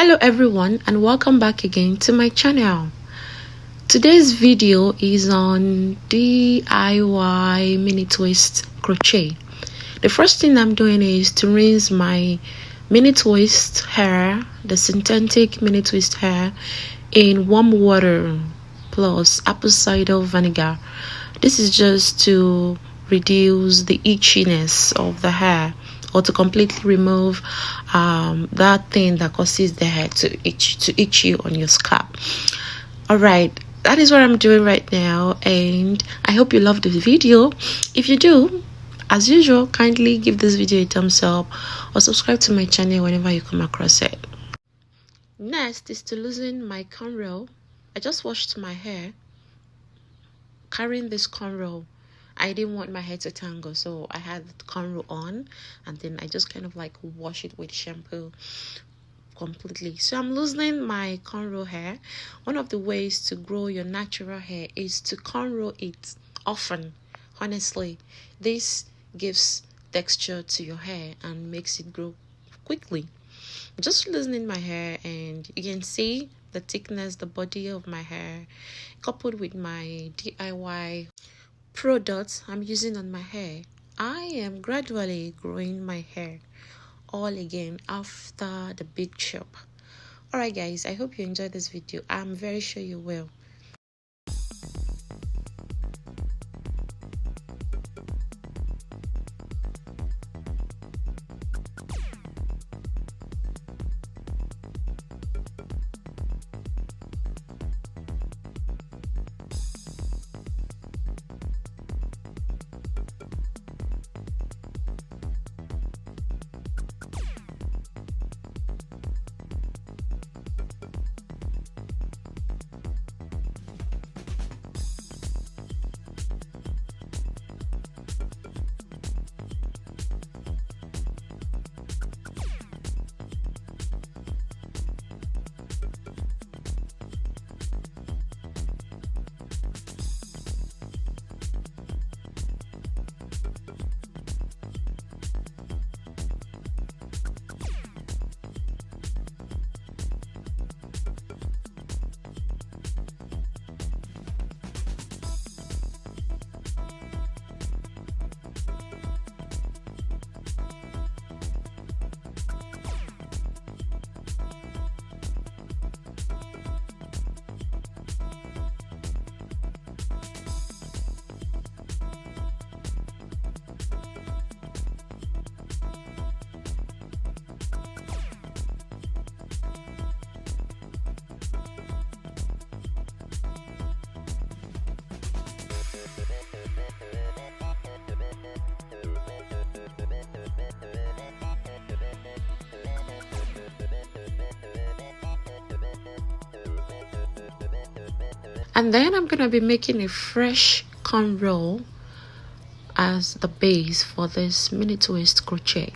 Hello everyone and welcome back again to my channel. Today's video is on DIY mini twist crochet. The first thing I'm doing is to rinse my mini twist hair, the synthetic mini twist hair, in warm water plus apple cider vinegar. This is just to reduce the itchiness of the hair, or to completely remove that thing that causes the hair to itch you on your scalp. All right, that is what I'm doing right now, and I hope you love the video. If you do, as usual, kindly give this video a thumbs up or subscribe to my channel whenever you come across it. Next is to loosen my cornrow. I just washed my hair carrying this cornrow. I didn't want my hair to tangle, so I had the cornrow on, and then I just kind of like wash it with shampoo completely. So I'm loosening my cornrow hair. One of the ways to grow your natural hair is to cornrow it often. Honestly, this gives texture to your hair and makes it grow quickly. I'm just loosening my hair, and you can see the thickness, the body of my hair, coupled with my DIY products I'm using on my hair. I am gradually growing my hair all again after the big chop. Alright guys, I hope you enjoyed this video. I'm very sure you will. And then I'm gonna be making a fresh cornrow as the base for this mini twist crochet.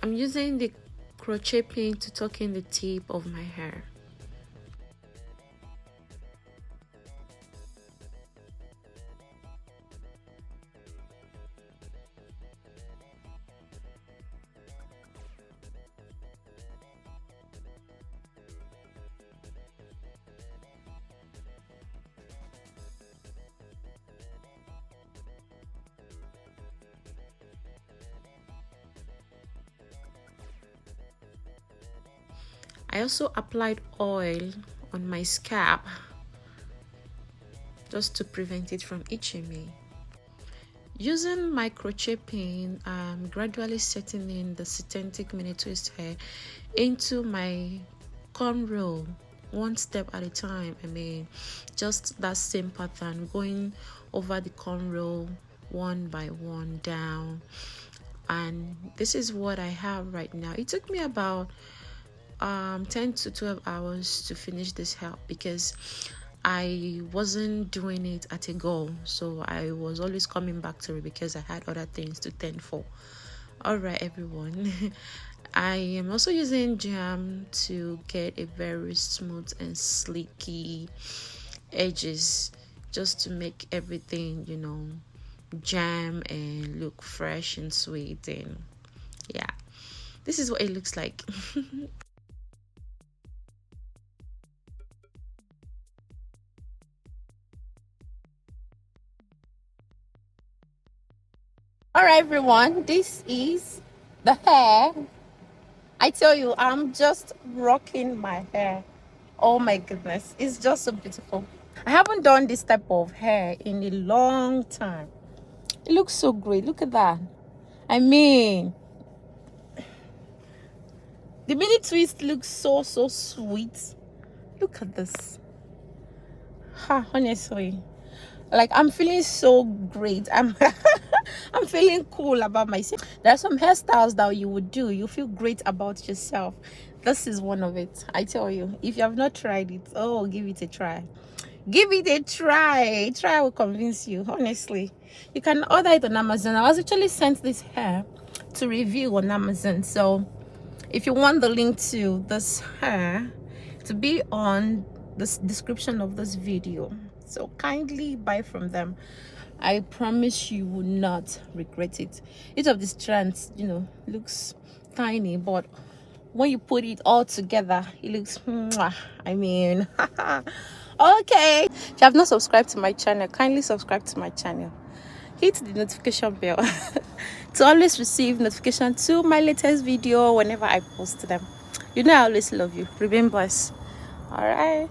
I'm using the crochet pin to tuck in the tip of my hair. I also applied oil on my scalp just to prevent it from itching me. Using my crochet pin, I'm gradually setting in the synthetic mini twist hair into my cornrow, one step at a time. I mean, just that same pattern, going over the cornrow one by one down. And this is what I have right now. It took me about 10 to 12 hours to finish this hair because I wasn't doing it at a go, so I was always coming back to it because I had other things to tend for. All right, everyone. I am also using jam to get a very smooth and sleeky edges, just to make everything, you know, jam and look fresh and sweet. And yeah, this is what it looks like. All right, everyone, this is the hair. I tell you, I'm just rocking my hair. Oh my goodness, it's just so beautiful. I haven't done this type of hair in a long time. It looks so great. Look at that. I mean, the mini twist looks so sweet. Look at this. Honestly, like, I'm feeling so great. I'm I'm feeling cool about myself. There are some hairstyles that you would do, you feel great about yourself. This is one of it. I tell you, if you have not tried it, oh, give it a try. Give it a try. Try will convince you. Honestly, you can order it on Amazon. I was actually sent this hair to review on Amazon, so if you want the link to this hair to be on the description of this video, so kindly buy from them. I promise you will not regret it. Each of the strands, you know, looks tiny, but when you put it all together, it looks mwah. I mean, okay. If you have not subscribed to my channel, kindly subscribe to my channel. Hit the notification bell to always receive notification to my latest video whenever I post them. You know I always love you. Remain blessed. All right.